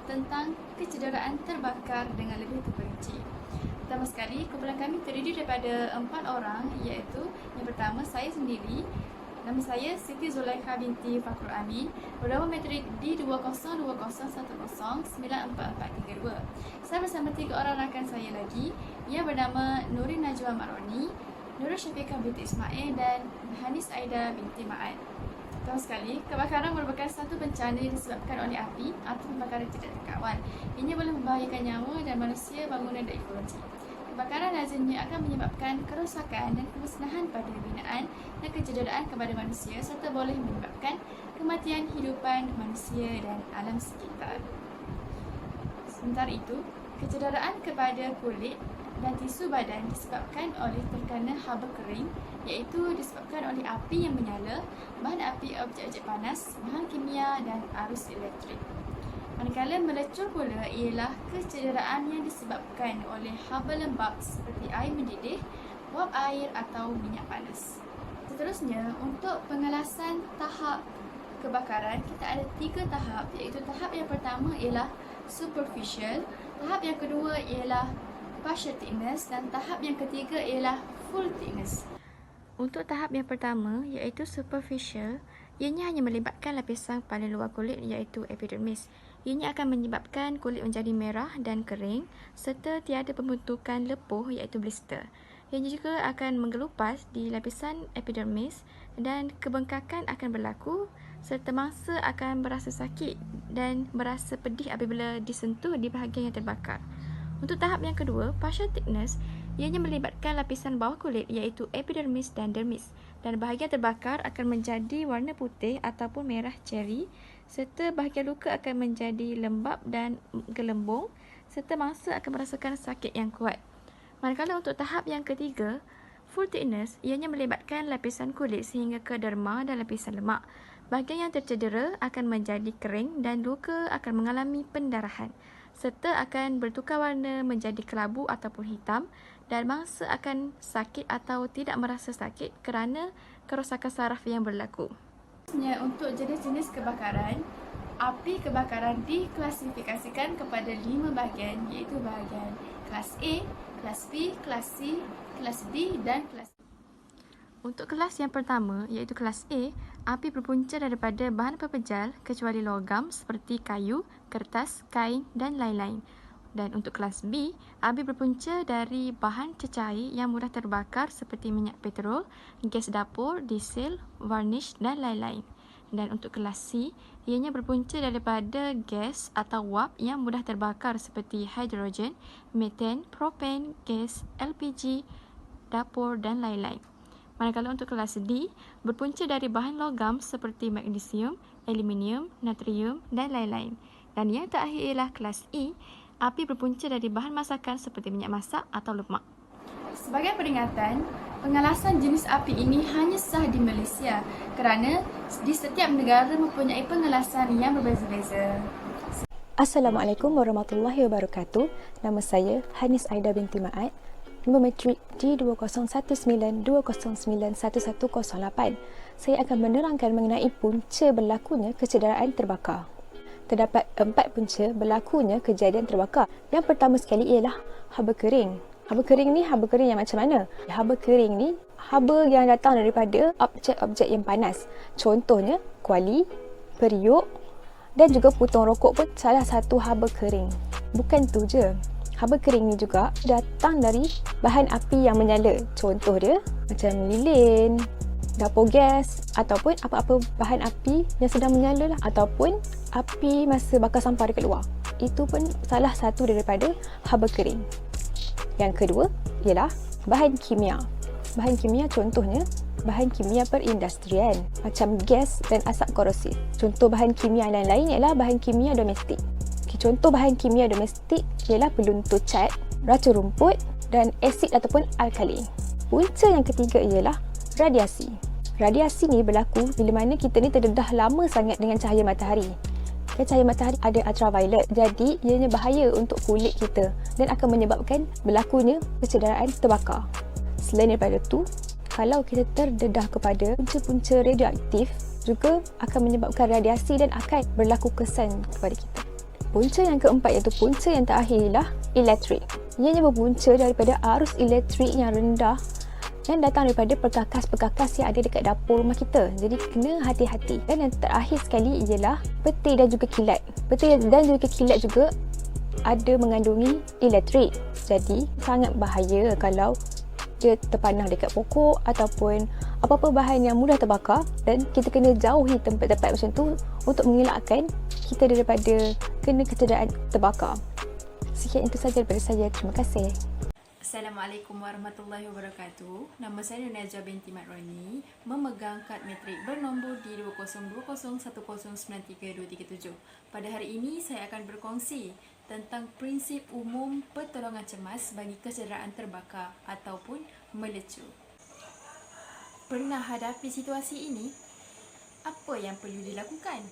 tentang kecederaan terbakar dengan lebih terperinci. Pertama sekali, kumpulan kami terdiri daripada 4 orang, iaitu yang pertama saya sendiri. Nama saya Siti Zulaikha binti Fakrul Amin, bernama matrik D202101094432. Saya bersama 3 orang rakan saya lagi yang bernama Nurin Najwa Maroni, Nurul Syafiqah binti Ismail dan Hanis Aida binti Ma'ad. Pertama sekali, kebakaran merupakan satu bencana yang disebabkan oleh api atau pembakaran tidak terkawal. Ini boleh membahayakan nyawa dan manusia, bangunan dan ekologi. Kebakaran lazimnya akan menyebabkan kerosakan dan kemusnahan pada binaan dan kecederaan kepada manusia serta boleh menyebabkan kematian hidupan manusia dan alam sekitar. Sementara itu, kecederaan kepada kulit dan tisu badan disebabkan oleh terkena haba kering, iaitu disebabkan oleh api yang menyala, bahan api objek-objek panas, bahan kimia dan arus elektrik. Manakala melecur pula ialah kecederaan yang disebabkan oleh haba lembab seperti air mendidih, wap air atau minyak panas. Seterusnya, untuk pengelasan tahap kebakaran, kita ada 3 tahap, iaitu tahap yang pertama ialah superficial, tahap yang kedua ialah partial thickness dan tahap yang ketiga ialah full thickness. Untuk tahap yang pertama iaitu superficial, ianya hanya melibatkan lapisan paling luar kulit iaitu epidermis. Ianya akan menyebabkan kulit menjadi merah dan kering serta tiada pembentukan lepuh iaitu blister. Ianya juga akan menggelupas di lapisan epidermis dan kebengkakan akan berlaku serta mangsa akan berasa sakit dan berasa pedih apabila disentuh di bahagian yang terbakar. Untuk tahap yang kedua, partial thickness, ianya melibatkan lapisan bawah kulit iaitu epidermis dan dermis dan bahagian terbakar akan menjadi warna putih ataupun merah ceri serta bahagian luka akan menjadi lembab dan gelembung serta mangsa akan merasakan sakit yang kuat. Manakala untuk tahap yang ketiga, full thickness, ianya melibatkan lapisan kulit sehingga ke derma dan lapisan lemak. Bahagian yang tercedera akan menjadi kering dan luka akan mengalami pendarahan serta akan bertukar warna menjadi kelabu ataupun hitam dan mangsa akan sakit atau tidak merasa sakit kerana kerosakan saraf yang berlaku. Untuk jenis-jenis kebakaran, api kebakaran diklasifikasikan kepada 5 bahagian, iaitu bahagian kelas A, kelas B, kelas C, kelas D dan kelas E. Untuk kelas yang pertama iaitu kelas A, api berpunca daripada bahan pepejal kecuali logam seperti kayu, kertas, kain dan lain-lain. Dan untuk kelas B, api berpunca dari bahan cecair yang mudah terbakar seperti minyak petrol, gas dapur, diesel, varnish dan lain-lain. Dan untuk kelas C, ianya berpunca daripada gas atau wap yang mudah terbakar seperti hidrogen, metan, propan, gas, LPG, dapur dan lain-lain. Manakala untuk kelas D, berpunca dari bahan logam seperti magnesium, aluminium, natrium dan lain-lain. Dan yang terakhir ialah kelas E, api berpunca dari bahan masakan seperti minyak masak atau lemak. Sebagai peringatan, pengelasan jenis api ini hanya sah di Malaysia kerana di setiap negara mempunyai pengelasan yang berbeza-beza. Assalamualaikum warahmatullahi wabarakatuh. Nama saya Hanis Aida binti Ma'ad, nombor matrik D2012091108. Saya akan menerangkan mengenai punca berlakunya kecederaan terbakar. Terdapat 4 punca berlakunya kejadian terbakar. Yang pertama sekali ialah haba kering. Haba kering ni haba kering yang macam mana? Haba kering ni haba yang datang daripada objek-objek yang panas. Contohnya kuali, periuk dan juga putung rokok pun salah satu haba kering. Bukan tu je. Haba kering ni juga datang dari bahan api yang menyala. Contoh dia macam lilin, dapur gas ataupun apa-apa bahan api yang sedang menyala lah, ataupun api masa bakar sampah dekat luar. Itu pun salah satu daripada haba kering. Yang kedua ialah bahan kimia. Bahan kimia contohnya bahan kimia perindustrian macam gas dan asap korosif. Contoh bahan kimia lain-lain ialah bahan kimia domestik. Contoh bahan kimia domestik ialah peluntur cat, racun rumput dan asid ataupun alkali. Punca yang ketiga ialah radiasi. Radiasi ni berlaku bila mana kita ni terdedah lama sangat dengan cahaya matahari. Cahaya matahari ada ultraviolet, jadi ianya bahaya untuk kulit kita dan akan menyebabkan berlakunya kecederaan terbakar. Selain daripada tu, kalau kita terdedah kepada punca-punca radioaktif juga akan menyebabkan radiasi dan akan berlaku kesan kepada kita. Punca yang keempat iaitu punca yang terakhir ialah elektrik. Ianya berpunca daripada arus elektrik yang rendah yang datang daripada perkakas-perkakas yang ada dekat dapur rumah kita. Jadi kena hati-hati. Dan yang terakhir sekali ialah petir dan juga kilat. Petir dan juga kilat juga ada mengandungi elektrik. Jadi sangat bahaya kalau dia terpanah dekat pokok ataupun apa-apa bahan yang mudah terbakar, dan kita kena jauhi tempat-tempat macam tu untuk mengelakkan kita daripada kena kecederaan terbakar. Sekian itu sahaja daripada saya. Terima kasih. Assalamualaikum warahmatullahi wabarakatuh. Nama saya Najwa binti Matroni, memegang kad matrik bernombor D202010932337. Pada hari ini saya akan berkongsi tentang prinsip umum pertolongan cemas bagi kecederaan terbakar ataupun melecur. Pernah hadapi situasi ini? Apa yang perlu dilakukan?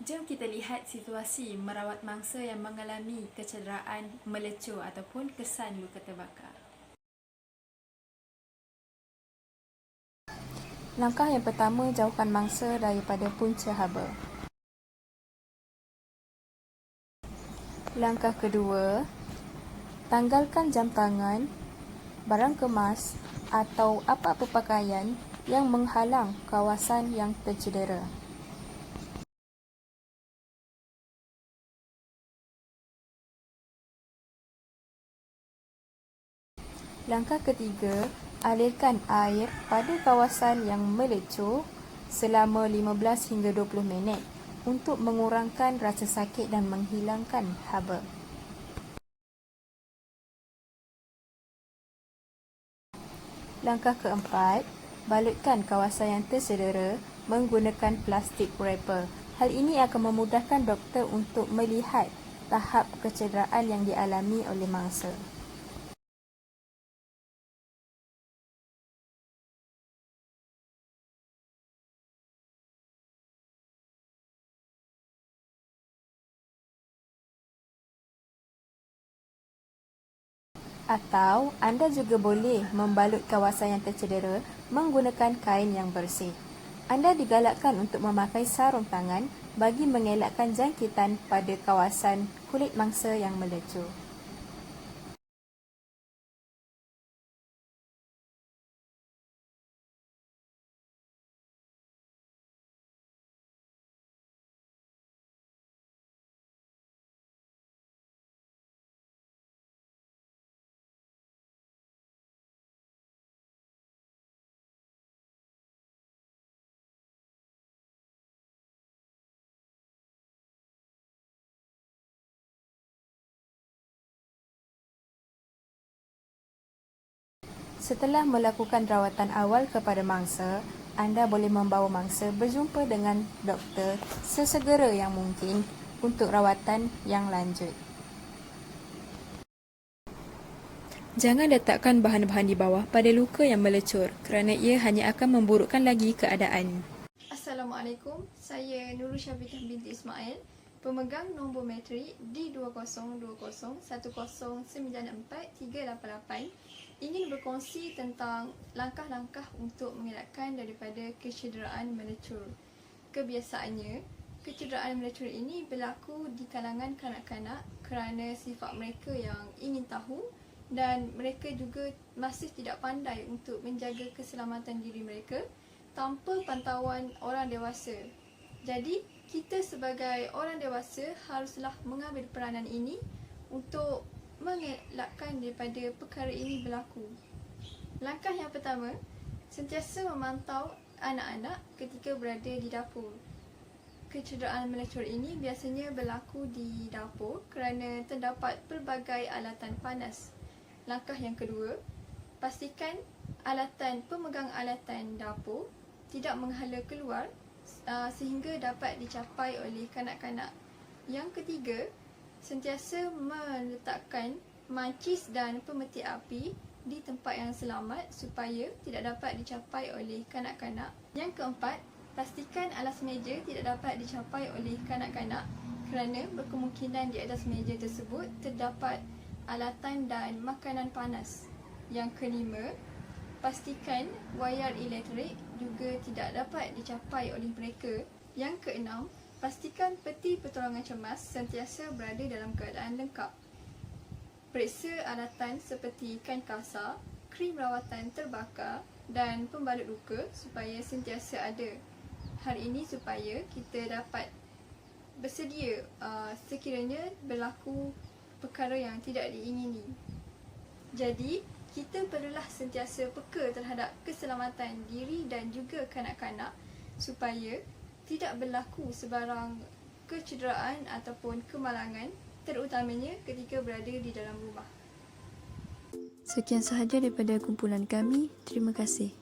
Jom kita lihat situasi merawat mangsa yang mengalami kecederaan melecur ataupun kesan luka terbakar. Langkah yang pertama, jauhkan mangsa daripada punca haba. Langkah kedua, tanggalkan jam tangan, barang kemas atau apa-apa pakaian yang menghalang kawasan yang tercedera. Langkah ketiga, alirkan air pada kawasan yang melecur selama 15 hingga 20 minit untuk mengurangkan rasa sakit dan menghilangkan haba. Langkah keempat, balutkan kawasan yang tercedera menggunakan plastik wrapper. Hal ini akan memudahkan doktor untuk melihat tahap kecederaan yang dialami oleh mangsa. Atau anda juga boleh membalut kawasan yang tercedera menggunakan kain yang bersih. Anda digalakkan untuk memakai sarung tangan bagi mengelakkan jangkitan pada kawasan kulit mangsa yang melecur. Setelah melakukan rawatan awal kepada mangsa, anda boleh membawa mangsa berjumpa dengan doktor sesegera yang mungkin untuk rawatan yang lanjut. Jangan letakkan bahan-bahan di bawah pada luka yang melecur kerana ia hanya akan memburukkan lagi keadaan. Assalamualaikum, saya Nurul Syafiqah binti Ismail, pemegang nombor matrik D202010943888, ingin berkongsi tentang langkah-langkah untuk mengelakkan daripada kecederaan melecur. Kebiasaannya, kecederaan melecur ini berlaku di kalangan kanak-kanak kerana sifat mereka yang ingin tahu dan mereka juga masih tidak pandai untuk menjaga keselamatan diri mereka tanpa pantauan orang dewasa. Jadi, kita sebagai orang dewasa haruslah mengambil peranan ini untuk mengelakkan daripada perkara ini berlaku. Langkah yang pertama, sentiasa memantau anak-anak ketika berada di dapur. Kecederaan melecur ini biasanya berlaku di dapur kerana terdapat pelbagai alatan panas. Langkah yang kedua, pastikan pemegang alatan dapur tidak menghala keluar sehingga dapat dicapai oleh kanak-kanak. Yang ketiga, sentiasa meletakkan mancis dan pemetik api di tempat yang selamat supaya tidak dapat dicapai oleh kanak-kanak. Yang keempat, pastikan alas meja tidak dapat dicapai oleh kanak-kanak kerana berkemungkinan di atas meja tersebut terdapat alatan dan makanan panas. Yang kelima, pastikan wayar elektrik juga tidak dapat dicapai oleh mereka. Yang keenam, pastikan peti pertolongan cemas sentiasa berada dalam keadaan lengkap. Periksa alatan seperti kain kasar, krim rawatan terbakar dan pembalut luka supaya sentiasa ada. Hal ini supaya kita dapat bersedia sekiranya berlaku perkara yang tidak diingini. Jadi, kita perlulah sentiasa peka terhadap keselamatan diri dan juga kanak-kanak supaya tidak berlaku sebarang kecederaan ataupun kemalangan, terutamanya ketika berada di dalam rumah. Sekian sahaja daripada kumpulan kami. Terima kasih.